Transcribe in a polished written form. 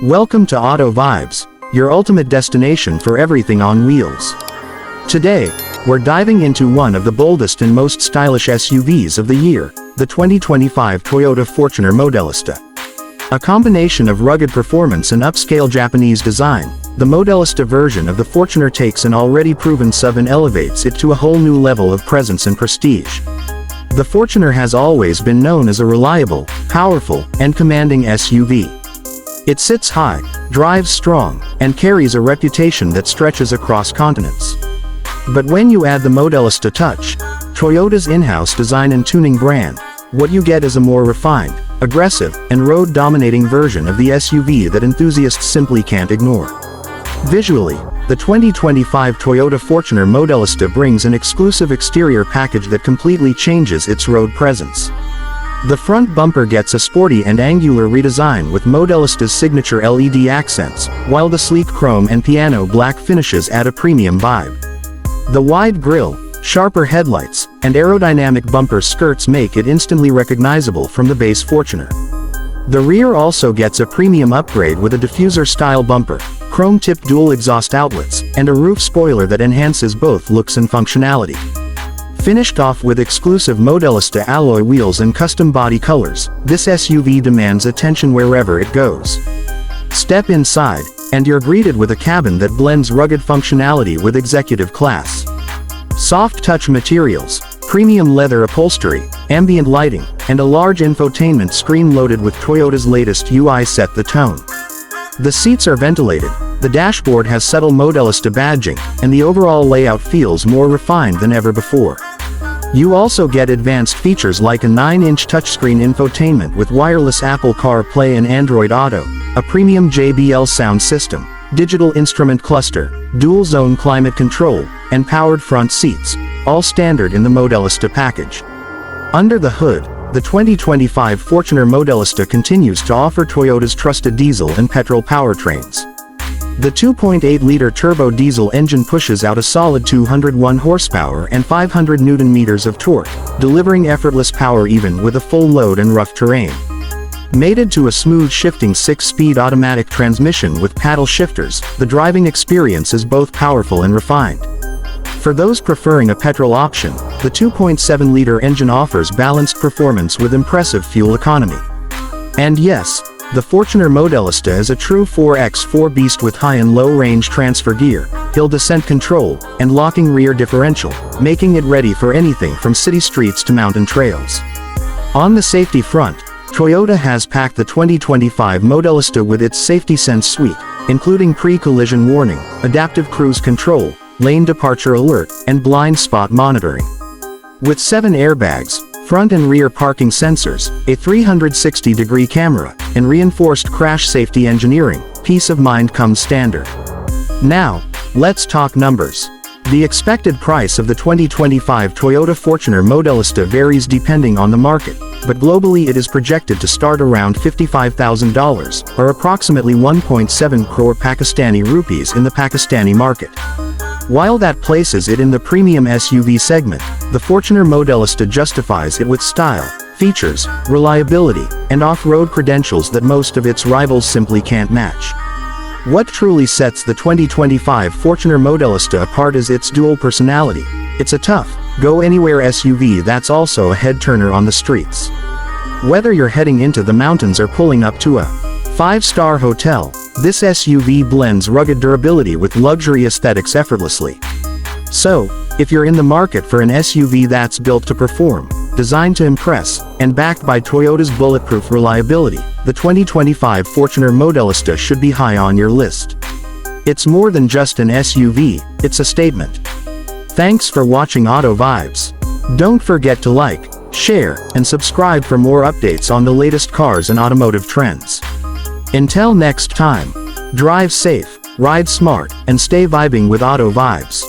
Welcome to Auto Vibes, your ultimate destination for everything on wheels. Today, we're diving into one of the boldest and most stylish SUVs of the year, the 2025 Toyota Fortuner Modellista. A combination of rugged performance and upscale Japanese design, the Modellista version of the Fortuner takes an already proven sub and elevates it to a whole new level of presence and prestige. The Fortuner has always been known as a reliable, powerful, and commanding SUV. It sits high, drives strong, and carries a reputation that stretches across continents. But when you add the Modellista touch, Toyota's in-house design and tuning brand, what you get is a more refined, aggressive, and road-dominating version of the SUV that enthusiasts simply can't ignore. Visually, the 2025 Toyota Fortuner Modellista brings an exclusive exterior package that completely changes its road presence. The front bumper gets a sporty and angular redesign with Modellista's signature LED accents, while the sleek chrome and piano black finishes add a premium vibe. The wide grille, sharper headlights, and aerodynamic bumper skirts make it instantly recognizable from the base Fortuner. The rear also gets a premium upgrade with a diffuser-style bumper, chrome-tipped dual exhaust outlets, and a roof spoiler that enhances both looks and functionality. Finished off with exclusive Modellista alloy wheels and custom body colors, this SUV demands attention wherever it goes. Step inside, and you're greeted with a cabin that blends rugged functionality with executive class. Soft touch materials, premium leather upholstery, ambient lighting, and a large infotainment screen loaded with Toyota's latest UI set the tone. The seats are ventilated, the dashboard has subtle Modellista badging, and the overall layout feels more refined than ever before. You also get advanced features like a 9-inch touchscreen infotainment with wireless Apple CarPlay and Android Auto, a premium JBL sound system, digital instrument cluster, dual-zone climate control, and powered front seats, all standard in the Modellista package. Under the hood, the 2025 Fortuner Modellista continues to offer Toyota's trusted diesel and petrol powertrains. The 2.8-liter turbo diesel engine pushes out a solid 201 horsepower and 500 Nm of torque, delivering effortless power even with a full load and rough terrain. Mated to a smooth shifting 6-speed automatic transmission with paddle shifters, the driving experience is both powerful and refined. For those preferring a petrol option, the 2.7-liter engine offers balanced performance with impressive fuel economy. And yes, the Fortuner Modellista is a true 4x4 beast with high and low range transfer gear, hill descent control, and locking rear differential, making it ready for anything from city streets to mountain trails. On the safety front, Toyota has packed the 2025 Modellista with its Safety Sense suite, including pre-collision warning, adaptive cruise control, lane departure alert, and blind spot monitoring. With 7 airbags, front and rear parking sensors, a 360-degree camera, and reinforced crash safety engineering, peace of mind comes standard. Now, let's talk numbers. The expected price of the 2025 Toyota Fortuner Modellista varies depending on the market, but globally it is projected to start around $55,000, or approximately 1.7 crore Pakistani rupees in the Pakistani market. While that places it in the premium SUV segment, the Fortuner Modellista justifies it with style, features, reliability, and off-road credentials that most of its rivals simply can't match. What truly sets the 2025 Fortuner Modellista apart is its dual personality. It's a tough, go-anywhere SUV that's also a head-turner on the streets. Whether you're heading into the mountains or pulling up to a 5-star hotel, this SUV blends rugged durability with luxury aesthetics effortlessly. So, if you're in the market for an SUV that's built to perform, designed to impress, and backed by Toyota's bulletproof reliability, the 2025 Fortuner Modellista should be high on your list. It's more than just an SUV, it's a statement. Thanks for watching Auto Vibes. Don't forget to like, share, and subscribe for more updates on the latest cars and automotive trends. Until next time, drive safe, ride smart, and stay vibing with Auto Vibes.